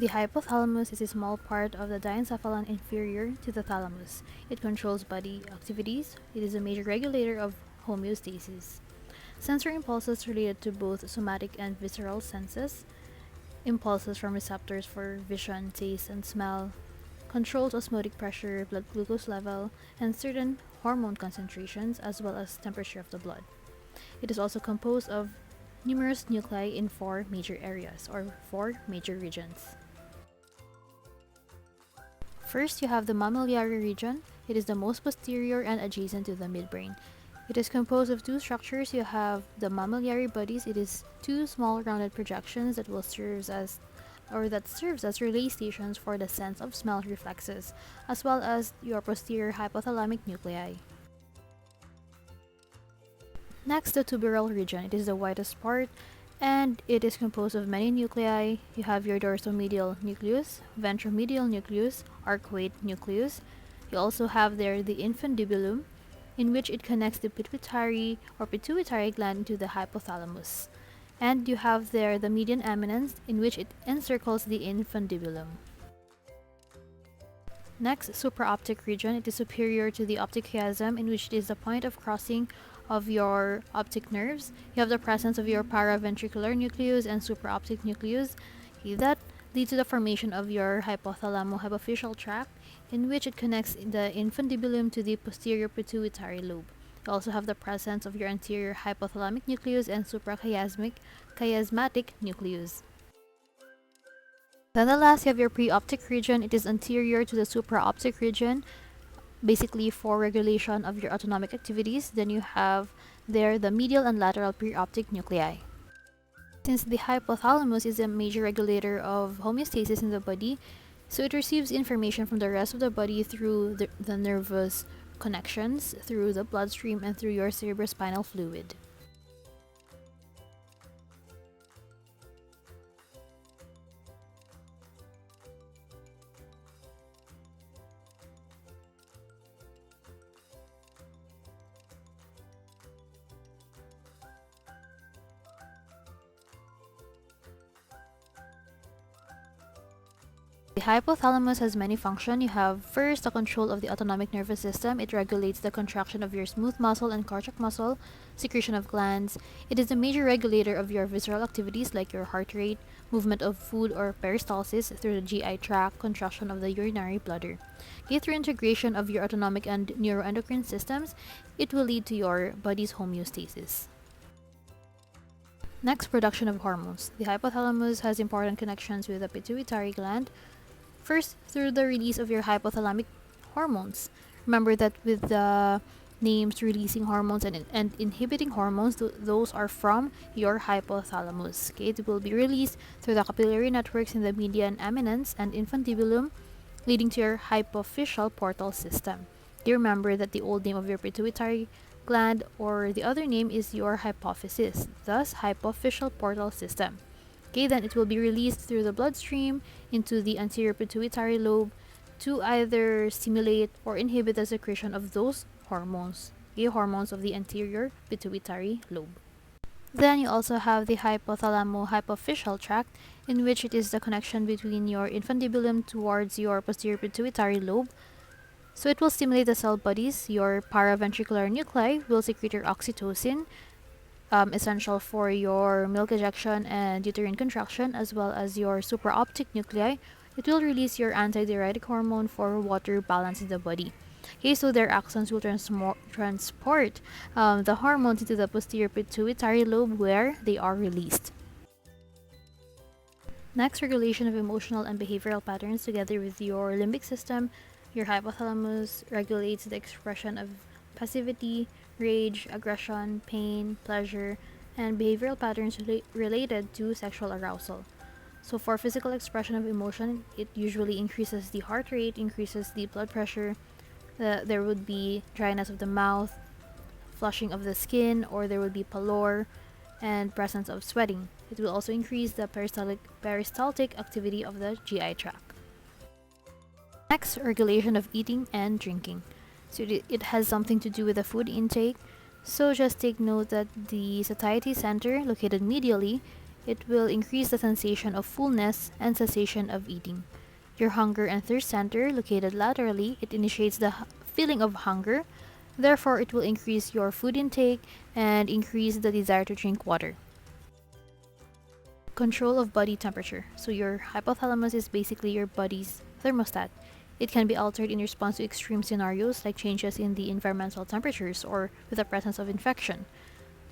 The hypothalamus is a small part of the diencephalon inferior to the thalamus. It controls body activities. It is a major regulator of homeostasis. Sensory impulses related to both somatic and visceral senses. Impulses from receptors for vision, taste, and smell. Controls osmotic pressure, blood glucose level, and certain hormone concentrations, as well as temperature of the blood. It is also composed of numerous nuclei in four major areas, or four major regions. First, you have the mammillary region. It is the most posterior and adjacent to the midbrain. It is composed of two structures. You have the mammillary bodies. It is two small rounded projections that serves as relay stations for the sense of smell reflexes, as well as your posterior hypothalamic nuclei. Next, the tuberal region. It is the widest part, and it is composed of many nuclei. You have your dorsomedial nucleus, ventromedial nucleus, arcuate nucleus. You also have there the infundibulum, in which it connects the pituitary gland to the hypothalamus. And you have there the median eminence, in which it encircles the infundibulum. Next, supraoptic region. It is superior to the optic chiasm, in which it is the point of crossing of your optic nerves. You have the presence of your paraventricular nucleus and supraoptic nucleus. That leads to the formation of your hypothalamo-hypophyseal tract, in which it connects the infundibulum to the posterior pituitary lobe. You also have the presence of your anterior hypothalamic nucleus and suprachiasmatic nucleus. Then the last, you have your preoptic region. It is anterior to the supraoptic region, basically for regulation of your autonomic activities. Then you have there the medial and lateral preoptic nuclei. Since the hypothalamus is a major regulator of homeostasis in the body, so it receives information from the rest of the body through the nervous connections, through the bloodstream, and through your cerebrospinal fluid. The hypothalamus has many functions. You have first the control of the autonomic nervous system. It regulates the contraction of your smooth muscle and cardiac muscle, secretion of glands. It is a major regulator of your visceral activities like your heart rate, movement of food or peristalsis through the GI tract, contraction of the urinary bladder. Okay, through integration of your autonomic and neuroendocrine systems, it will lead to your body's homeostasis. Next, production of hormones. The hypothalamus has important connections with the pituitary gland. First, through the release of your hypothalamic hormones. Remember that with the names releasing hormones and inhibiting hormones, those are from your hypothalamus. Okay, it will be released through the capillary networks in the median eminence and infundibulum, leading to your hypophyseal portal system. Okay, remember that the old name of your pituitary gland, or the other name, is your hypophysis, thus hypophyseal portal system. Okay, then it will be released through the bloodstream into the anterior pituitary lobe to either stimulate or inhibit the secretion of those hormones, okay, hormones of the anterior pituitary lobe. Then you also have the hypothalamo-hypophyseal tract, in which it is the connection between your infundibulum towards your posterior pituitary lobe. So it will stimulate the cell bodies. Your paraventricular nuclei will secrete your oxytocin, essential for your milk ejection and uterine contraction, as well as your supraoptic nuclei. It will release your antidiuretic hormone for water balance in the body. Okay, so their axons will transport the hormones into the posterior pituitary lobe, where they are released. Next, regulation of emotional and behavioral patterns together with your limbic system. Your hypothalamus regulates the expression of passivity, rage, aggression, pain, pleasure, and behavioral patterns related to sexual arousal. So for physical expression of emotion, it usually increases the heart rate, increases the blood pressure. There would be dryness of the mouth, flushing of the skin, or there would be pallor and presence of sweating. It will also increase the peristaltic activity of the GI tract. Next, regulation of eating and drinking. So it has something to do with the food intake. So just take note that the satiety center, located medially, it will increase the sensation of fullness and cessation of eating. Your hunger and thirst center, located laterally, it initiates the feeling of hunger. Therefore, it will increase your food intake and increase the desire to drink water. Control of body temperature. So your hypothalamus is basically your body's thermostat. It can be altered in response to extreme scenarios like changes in the environmental temperatures or with the presence of infection.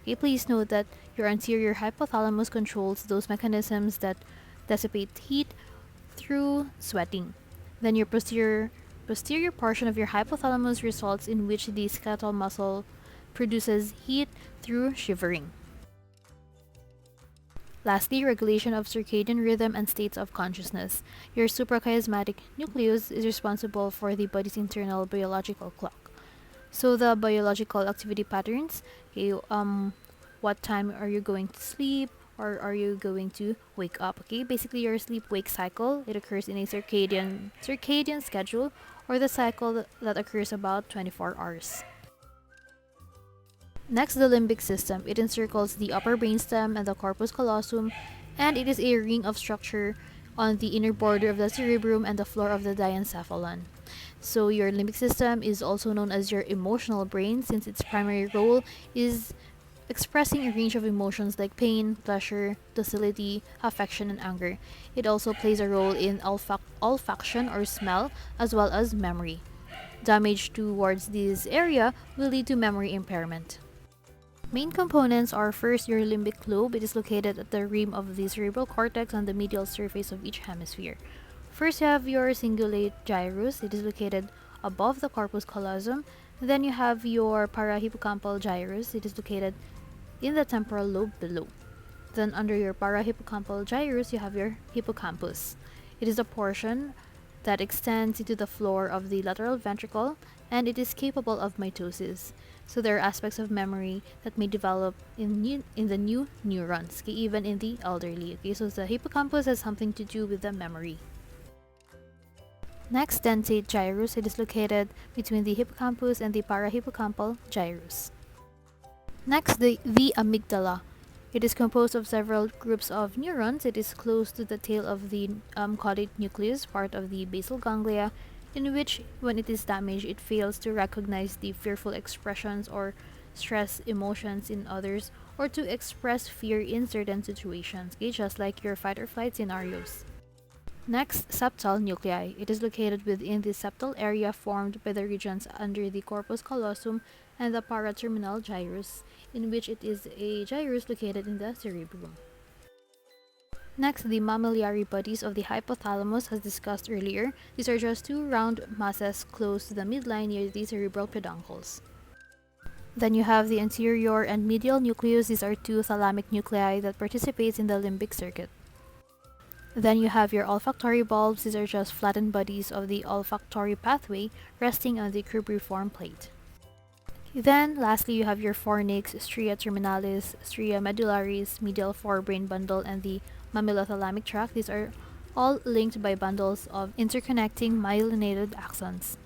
Okay, please note that your anterior hypothalamus controls those mechanisms that dissipate heat through sweating. Then your posterior portion of your hypothalamus results in which the skeletal muscle produces heat through shivering. Lastly, regulation of circadian rhythm and states of consciousness. Your suprachiasmatic nucleus is responsible for the body's internal biological clock. So the biological activity patterns, okay, what time are you going to sleep or are you going to wake up? Okay, basically your sleep-wake cycle, it occurs in a circadian schedule or the cycle that occurs about 24 hours. Next, the limbic system. It encircles the upper brainstem and the corpus callosum, and it is a ring of structure on the inner border of the cerebrum and the floor of the diencephalon. So your limbic system is also known as your emotional brain, since its primary role is expressing a range of emotions like pain, pleasure, docility, affection, and anger. It also plays a role in olfaction or smell, as well as memory. Damage towards this area will lead to memory impairment. Main components are first your limbic lobe. It is located at the rim of the cerebral cortex on the medial surface of each hemisphere. First, you have your cingulate gyrus. It is located above the corpus callosum. Then you have your parahippocampal gyrus. It is located in the temporal lobe below. Then under your parahippocampal gyrus, you have your hippocampus. It is a portion that extends into the floor of the lateral ventricle, and it is capable of mitosis. So there are aspects of memory that may develop in the new neurons, okay, even in the elderly. Okay, so the hippocampus has something to do with the memory. Next, dentate gyrus. It is located between the hippocampus and the parahippocampal gyrus. Next, the amygdala. It is composed of several groups of neurons. It is close to the tail of the caudate nucleus, part of the basal ganglia, in which, when it is damaged, it fails to recognize the fearful expressions or stress emotions in others, or to express fear in certain situations, okay, just like your fight or flight scenarios. Next, septal nuclei. It is located within the septal area formed by the regions under the corpus callosum and the paraterminal gyrus, in which it is a gyrus located in the cerebrum. Next, the mammillary bodies of the hypothalamus, as discussed earlier. These are just two round masses close to the midline near the cerebral peduncles. Then you have the anterior and medial nucleus. These are two thalamic nuclei that participates in the limbic circuit. Then you have your olfactory bulbs. These are just flattened bodies of the olfactory pathway resting on the cribriform plate. Then, lastly, you have your fornix, stria terminalis, stria medullaris, medial forebrain bundle, and the mammillothalamic tract. These are all linked by bundles of interconnecting myelinated axons.